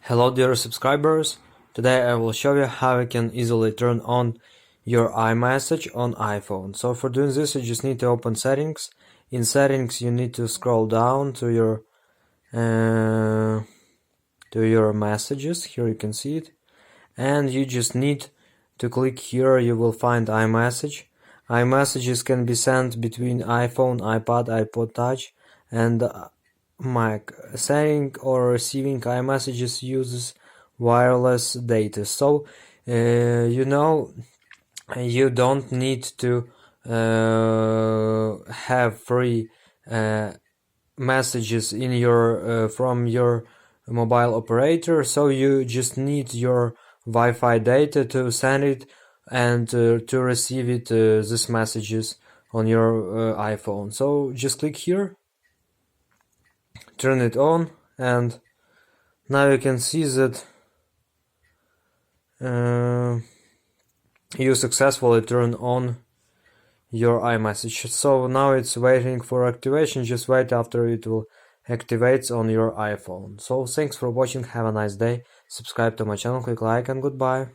Hello dear subscribers, today I will show you how you can easily turn on your iMessage on iPhone. So for doing this you just need to open settings. In settings you need to scroll down to your messages. Here you can see it, and you just need to click here. You will find iMessage. iMessages can be sent between iPhone, iPad, iPod Touch and Mac. Sending or receiving iMessages uses wireless data, so you don't need to have free messages in your from your mobile operator. So you just need your Wi-Fi data to send it and to receive it, these messages on your iPhone. So just click here, turn it on, and now you can see that you successfully turn on your iMessage. So now it's waiting for activation. Just wait after it will activate on your iPhone. So thanks for watching, have a nice day, subscribe to my channel, click like, and goodbye.